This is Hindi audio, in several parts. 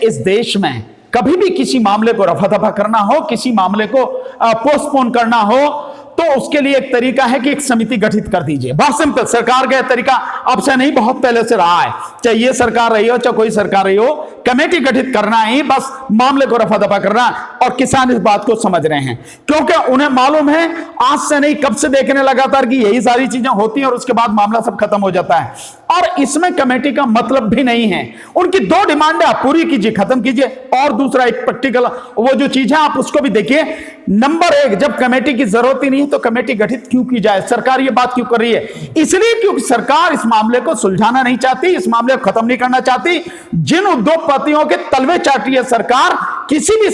इस देश में कभी भी किसी मामले को रफा दफा करना हो, किसी मामले को पोस्टपोन करना हो, तो उसके लिए एक तरीका है कि एक समिति गठित कर दीजिए। बहुत सिंपल, सरकार का तरीका अब से नहीं, बहुत पहले से रहा है। चाहे ये सरकार रही हो चाहे कोई सरकार रही हो, कमेटी गठित करना ही बस मामले को रफा दफा करना। और किसान इस बात को समझ रहे हैं, क्योंकि उन्हें मालूम है आज से नहीं कब से देखने लगातार कि यही सारी चीजें होती हैं और उसके बाद मामला सब खत्म हो जाता है। और इसमें कमेटी का मतलब भी नहीं है। उनकी दो डिमांड है, आप पूरी कीजिए, खत्म कीजिए। और दूसरा एक प्रैक्टिकल वो जो चीज है आप उसको भी देखिए। नंबर एक, जब कमेटी की जरूरत ही नहीं है तो कमेटी गठित क्यों की जाए? सरकार ये बात क्यों कर रही है? इसलिए क्योंकि सरकार इस मामले को सुलझाना नहीं चाहती, इस मामले को खत्म नहीं करना चाहती। जिन उद्योगपतियों के तलवे चाट रही है सरकार, किसी भी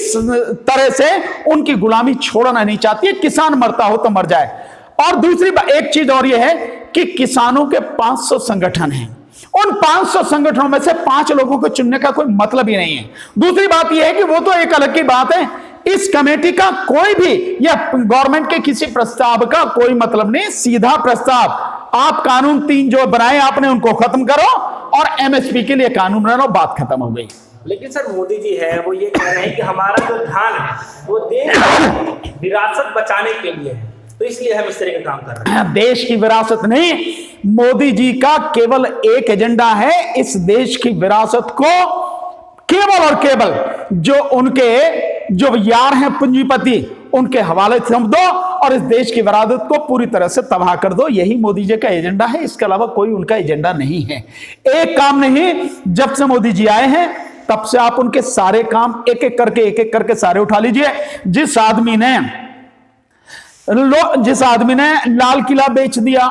तरह से उनकी गुलामी छोड़ना नहीं चाहती है। किसान मरता हो तो मर जाए। और दूसरी एक चीज और यह है कि किसानों के 500 संगठन हैं। उन 500 संगठनों में से 5 लोगों को चुनने का कोई मतलब ही नहीं है। दूसरी बात यह है कि वो तो एक अलग की बात है, इस कमेटी का कोई भी या गवर्नमेंट के किसी प्रस्ताव का कोई मतलब नहीं। सीधा प्रस्ताव, आप कानून 3 जो बनाए आपने उनको खत्म करो और एमएसपी के लिए कानून बनाओ, बात खत्म हो गई। लेकिन सर मोदी जी है वो ये कह रहे हैं कि हमारा जो ध्यान है वो देश की विरासत बचाने के लिए है, तो इसलिए हम इस तरह का काम कर रहे हैं। देश की विरासत नहीं, मोदी जी का केवल एक एजेंडा है, इस देश की विरासत को केवल और केवल जो उनके जो यार हैं पूंजीपति उनके हवाले सौंप दो और इस देश की विरासत को पूरी तरह से तबाह कर दो। यही मोदी जी का एजेंडा है, इसके अलावा कोई उनका एजेंडा नहीं है। एक काम नहीं, जब से मोदी जी आए हैं तब से आप उनके सारे काम एक एक करके सारे उठा लीजिए। जिस आदमी ने लाल किला बेच दिया,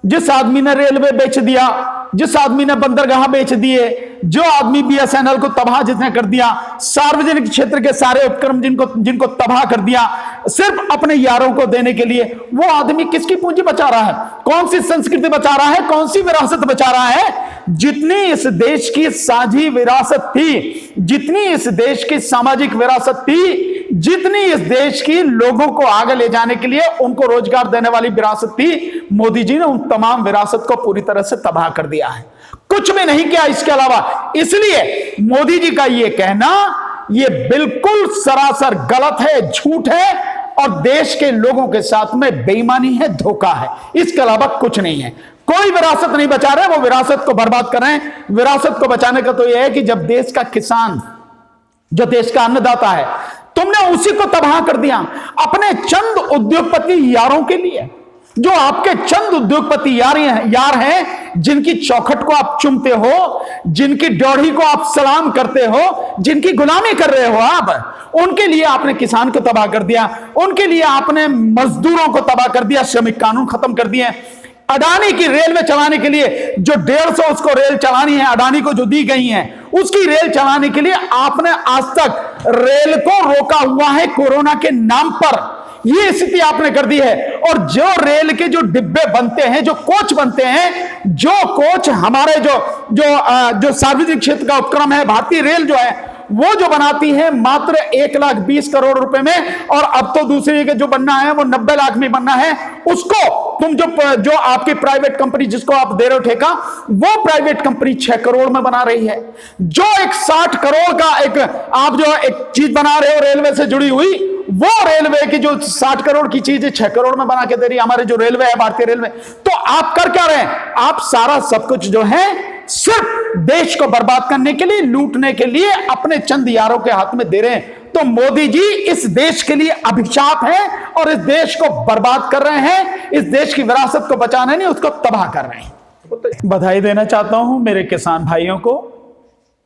जिस आदमी ने रेलवे बेच दिया, जिस आदमी ने बंदरगाह बेच दिए, जो आदमी बीएसएनएल को तबाह जिसने कर दिया, सार्वजनिक क्षेत्र के सारे उपक्रम जिनको तबाह कर दिया सिर्फ अपने यारों को देने के लिए, वो आदमी किसकी पूंजी बचा रहा है? कौन सी संस्कृति बचा रहा है? कौन सी विरासत बचा रहा है? जितनी इस देश की साझी विरासत थी, जितनी इस देश की सामाजिक विरासत थी, जितनी इस देश की लोगों को आगे ले जाने के लिए उनको रोजगार देने वाली विरासत थी, मोदी जी ने उन तमाम विरासत को पूरी तरह से तबाह कर दिया है। कुछ भी नहीं किया इसके अलावा। इसलिए मोदी जी का यह कहना यह बिल्कुल सरासर गलत है, झूठ है और देश के लोगों के साथ में बेईमानी है, धोखा है। इसके अलावा कुछ नहीं है। कोई विरासत नहीं बचा रहे, वो विरासत को बर्बाद कर रहे हैं। विरासत को बचाने का तो यह है कि जब देश का किसान, जो देश का अन्नदाता है, तुमने उसी को तबाह कर दिया अपने चंद उद्योगपति यारों के लिए। जो आपके चंद उद्योगपति यार हैं, जिनकी चौखट को आप चूमते हो, जिनकी ड्योढ़ी को आप सलाम करते हो, जिनकी गुलामी कर रहे हो आप, उनके लिए आपने किसान को तबाह कर दिया, उनके लिए आपने मजदूरों को तबाह कर दिया, श्रमिक कानून खत्म कर दिए। अडानी की रेलवे चलाने के लिए जो 150 उसको रेल चलानी है, अडानी को जो दी गई है, उसकी रेल चलाने के लिए आपने आज तक रेल को रोका हुआ है कोरोना के नाम पर। यह स्थिति आपने कर दी है। और जो रेल के जो डिब्बे बनते हैं, जो कोच बनते हैं, जो कोच हमारे जो सार्वजनिक क्षेत्र का उपक्रम है, भारतीय रेल जो है वो जो बनाती है मात्र 1,20 करोड़ रुपए में, और अब तो दूसरी के जो बनना है वो 90 लाख में बनना है। उसको तुम जो आपकी प्राइवेट कंपनी जिसको आप दे रहे हो ठेका, वो प्राइवेट कंपनी 6 करोड़ में बना रही है। जो एक 60 करोड़ का आप जो एक चीज बना रहे हो रेलवे से जुड़ी हुई, वो रेलवे की जो 60 करोड़ की चीज 6 करोड़ में बना के दे रही है हमारे जो रेलवे है, भारतीय रेलवे। तो आप कर क्या रहे हैं? आप सारा सब कुछ जो है सिर्फ देश को बर्बाद करने के लिए, लूटने के लिए अपने चंद यारों के हाथ में दे रहे हैं। तो मोदी जी इस देश के लिए अभिशाप है और इस देश को बर्बाद कर रहे हैं। इस देश की विरासत को बचाना नहीं, उसको तबाह कर रहे हैं। बधाई देना चाहता हूं मेरे किसान भाइयों को,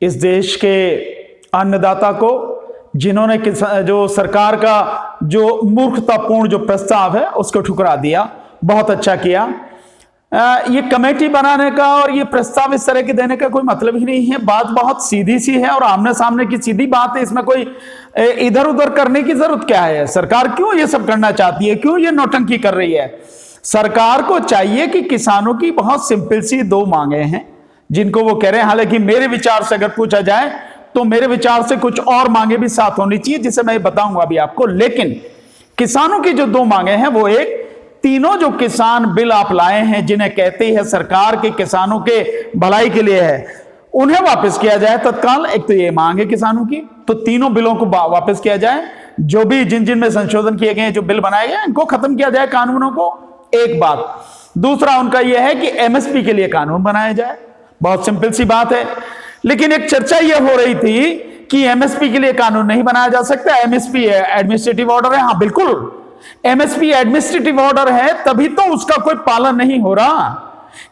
इस देश के अन्नदाता को, जिन्होंने जो सरकार का जो मूर्खतापूर्ण जो प्रस्ताव है उसको ठुकरा दिया। बहुत अच्छा किया। ये कमेटी बनाने का और ये प्रस्ताव इस तरह के देने का कोई मतलब ही नहीं है। बात बहुत सीधी सी है और आमने सामने की सीधी बात है। इसमें कोई इधर उधर करने की जरूरत क्या है? सरकार क्यों ये सब करना चाहती है? क्यों ये नौटंकी कर रही है? सरकार को चाहिए कि किसानों की बहुत सिंपल सी 2 मांगे हैं जिनको वो कह रहे हैं। हालांकि मेरे विचार से अगर पूछा जाए तो मेरे विचार से कुछ और मांगे भी साथ होनी चाहिए, जिसे मैं बताऊंगा अभी आपको। लेकिन किसानों की जो 2 मांगे हैं, वो एक, तीनों जो किसान बिल आप लाए हैं जिन्हें कहते हैं सरकार के किसानों के भलाई के लिए है, उन्हें वापस किया जाए तत्काल। एक तो ये मांग है किसानों की, तो तीनों बिलों को वापस किया जाए, जो भी जिन में संशोधन किए गए, जो बिल बनाए गए, इनको खत्म किया जाए, कानूनों को। एक बात। दूसरा उनका यह है कि एमएसपी के लिए कानून बनाया जाए। बहुत सिंपल सी बात है। लेकिन एक चर्चा यह हो रही थी कि एमएसपी के लिए कानून नहीं बनाया जा सकता, एमएसपी एडमिनिस्ट्रेटिव ऑर्डर है। हाँ बिल्कुल, एमएसपी एडमिनिस्ट्रेटिव ऑर्डर है, तभी तो उसका कोई पालन नहीं हो रहा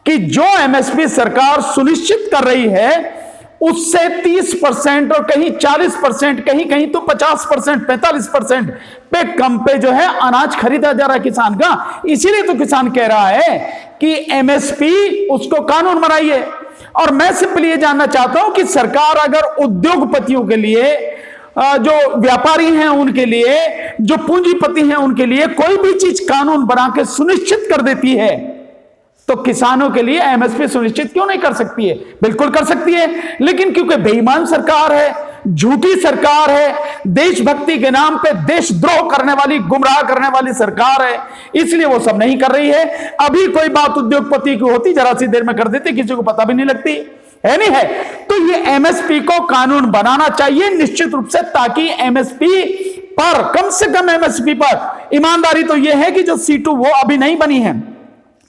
कि जो एमएसपी सरकार सुनिश्चित कर रही है उससे 30% और कहीं 40%, कहीं कहीं तो 50%, 45% पे कम पे जो है अनाज खरीदा जा रहा है किसान का। इसीलिए तो किसान कह रहा है कि एमएसपी उसको कानून बनाइए। और मैं सिंपली ये जानना चाहता हूं कि सरकार अगर उद्योगपतियों के लिए, जो व्यापारी हैं उनके लिए, जो पूंजीपति हैं उनके लिए कोई भी चीज कानून बना के सुनिश्चित कर देती है, तो किसानों के लिए एमएसपी सुनिश्चित क्यों नहीं कर सकती है? बिल्कुल कर सकती है। लेकिन क्योंकि बेईमान सरकार है, झूठी सरकार है, देशभक्ति के नाम पे देशद्रोह करने वाली, गुमराह करने वाली सरकार है, इसलिए वो सब नहीं कर रही है। अभी कोई बात उद्योगपति की होती, जरा सी देर में कर देती, किसी को पता भी नहीं लगती है, नहीं है। तो ये एमएसपी को कानून बनाना चाहिए निश्चित रूप से, ताकि एमएसपी पर, कम से कम एमएसपी पर ईमानदारी तो यह है कि जो C2 वो अभी नहीं बनी है,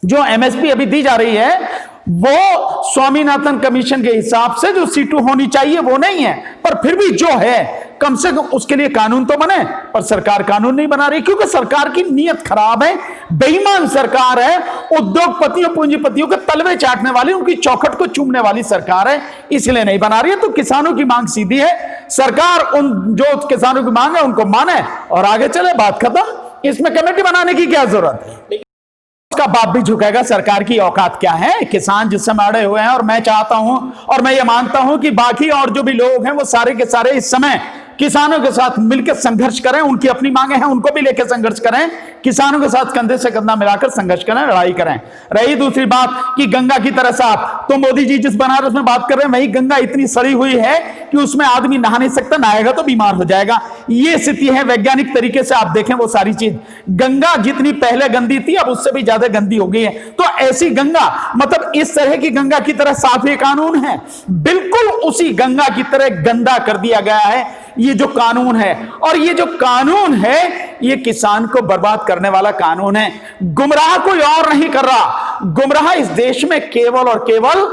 जो एमएसपी अभी दी जा रही है वो स्वामीनाथन कमीशन के हिसाब से जो C2 होनी चाहिए वो नहीं है, पर फिर भी जो है कम से कम उसके लिए कानून तो बने। पर सरकार कानून नहीं बना रही, क्योंकि सरकार की नीयत खराब है, बेईमान सरकार है, उद्योगपतियों पूंजीपतियों के तलवे चाटने वाली, उनकी चौखट को चूमने वाली सरकार है, इसलिए नहीं बना रही है। तो किसानों की मांग सीधी है, सरकार उन जो किसानों की मांग है उनको माने और आगे चले, बात खत्म। इसमें कमेटी बनाने की क्या जरूरत है? उसका बाप भी झुकेगा, सरकार की औकात क्या है? किसान जिस समय अड़े हुए हैं, और मैं चाहता हूं और मैं ये मानता हूं कि बाकी और जो भी लोग हैं वो सारे के सारे इस समय किसानों के साथ मिलकर संघर्ष करें, उनकी अपनी मांगे हैं उनको भी लेकर संघर्ष करें, किसानों के साथ कंधे से कंधा मिलाकर संघर्ष करें, लड़ाई करें। रही दूसरी बात कि गंगा की तरह साफ, तो मोदी जी जिस बनारस में बात कर रहे हैं वही गंगा इतनी सड़ी हुई है कि उसमें आदमी नहा नहीं सकता, नहाएगा तो बीमार हो जाएगा। ये स्थिति है, वैज्ञानिक तरीके से आप देखें वो सारी चीज। गंगा जितनी पहले गंदी थी अब उससे भी ज्यादा गंदी हो गई है। तो ऐसी गंगा, मतलब इस तरह की गंगा की तरह साफ ये कानून है, बिल्कुल उसी गंगा की तरह गंदा कर दिया गया है ये जो कानून है। और ये जो कानून है ये किसान को बर्बाद करने वाला कानून है। गुमराह कोई और नहीं कर रहा, गुमराह इस देश में केवल और केवल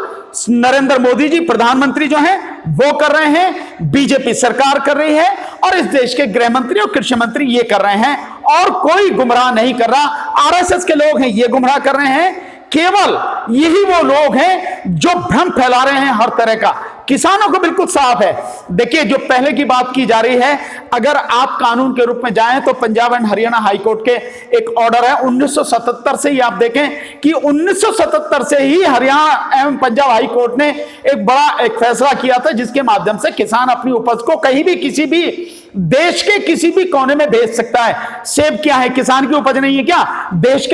नरेंद्र मोदी जी प्रधानमंत्री जो हैं वो कर रहे हैं, बीजेपी सरकार कर रही है, और इस देश के गृह मंत्री और कृषि मंत्री ये कर रहे हैं, और कोई गुमराह नहीं कर रहा। आरएसएस के लोग हैं ये गुमराह कर रहे हैं, केवल यही वो लोग हैं जो भ्रम फैला रहे हैं हर तरह का। किसानों को बिल्कुल साफ है। देखिए जो पहले की बात की जा रही है, अगर आप कानून के रूप में जाएं तो Punjab and Haryana high court के एक ऑर्डर है 1977 से ही, आप देखें कि 1977 से ही हरियाणा एवं पंजाब हाई कोर्ट ने एक फैसला किया था जिसके माध्यम से किसान अपनी उपज को कहीं भी किसी भी देश के किसी भी कोने में बेच सकता है। सेब क्या है, किसान की उपज नहीं है क्या? देश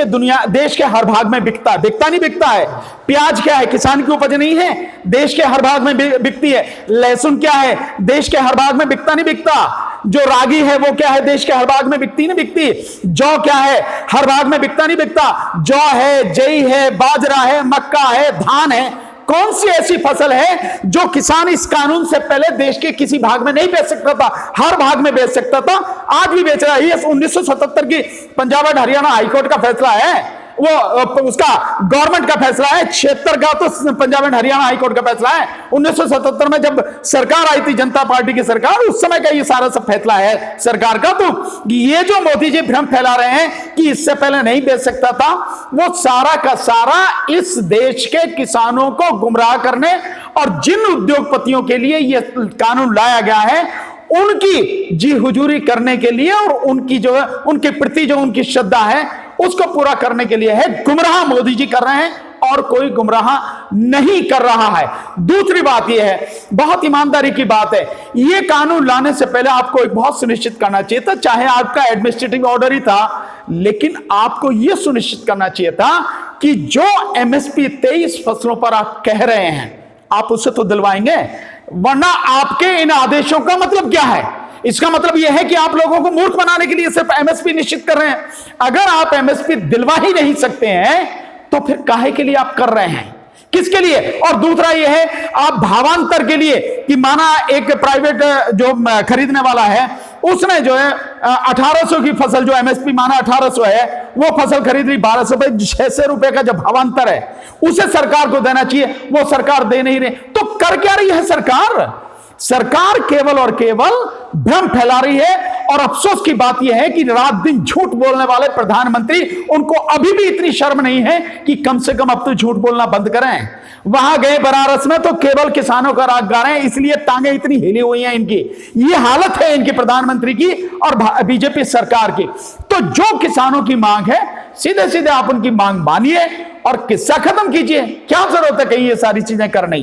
के हर भाग में बिकता है, बिकता नहीं बिकता है। प्याज क्या है, किसान की उपज नहीं है, देश के हर भाग में बिकती है। लहसुन क्या है, देश के हर भाग में बिकता नहीं बिकता। जो रागी है वो क्या है, देश के हर भाग में बिकती नहीं बिकती। जौ क्या है, हर भाग में बिकता नहीं बिकता। जौ है, जई है, बाजरा है, मक्का है, धान है। कौन सी ऐसी फसल है जो किसान इस कानून से पहले देश के किसी भाग में नहीं बेच सकता था, हर भाग में बेच सकता था, आज भी बेच रहा है। ये 1977 की पंजाब एंड हरियाणा हाईकोर्ट का फैसला है, वो उसका गवर्नमेंट का फैसला है। 76 का तो पंजाब एंड हरियाणा हाईकोर्ट का फैसला है। 1977 में जब सरकार आई थी जनता पार्टी की सरकार, उस समय का ये सारा सब फैसला है सरकार का। तो ये जो मोदी जी भ्रम फैला रहे हैं कि इससे पहले नहीं बेच सकता था, वो सारा का सारा इस देश के किसानों को गुमराह करने और जिन उद्योगपतियों के लिए ये कानून लाया गया है उनकी जी हुजूरी करने के लिए, और उनकी जो है उनके प्रति जो उनकी श्रद्धा है उसको पूरा करने के लिए है। गुमराह मोदी जी कर रहे हैं और कोई गुमराह नहीं कर रहा है। दूसरी बात यह है, बहुत ईमानदारी की बात है, यह कानून लाने से पहले आपको एक बहुत सुनिश्चित करना चाहिए था, चाहे आपका एडमिनिस्ट्रेटिव ऑर्डर ही था, लेकिन आपको यह सुनिश्चित करना चाहिए था कि जो एमएसपी 23 फसलों पर आप कह रहे हैं आप उससे तो दिलवाएंगे, वरना आपके इन आदेशों का मतलब क्या है? इसका मतलब यह है कि आप लोगों को मूर्ख बनाने के लिए सिर्फ एमएसपी निश्चित कर रहे हैं। अगर आप एमएसपी दिलवा ही नहीं सकते हैं तो फिर काहे के लिए आप कर रहे हैं? किसके लिए? और दूसरा यह है आप भावांतर के लिए कि माना एक प्राइवेट जो खरीदने वाला है उसने जो है 1800 की फसल जो एमएसपी माना 1800 है वो फसल खरीद रही 1200 पे, 600 रुपए का जब भावांतर है उसे सरकार को देना चाहिए, वो सरकार दे नहीं रही। तो कर क्या रही है सरकार? सरकार केवल और केवल भ्रम फैला रही है। और अफसोस की बात यह है कि रात दिन झूठ बोलने वाले प्रधानमंत्री, उनको अभी भी इतनी शर्म नहीं है कि कम से कम अब तो झूठ बोलना बंद करें। वहां गए बनारस में तो केवल किसानों का राग गा रहे हैं, इसलिए टांगे इतनी हिली हुई हैं इनकी। ये हालत है इनके प्रधानमंत्री की और बीजेपी सरकार की। तो जो किसानों की मांग है सीधे सीधे आप उनकी मांग मानिए और किस्सा खत्म कीजिए। क्या जरूरत है कहीं ये सारी चीजें करने की?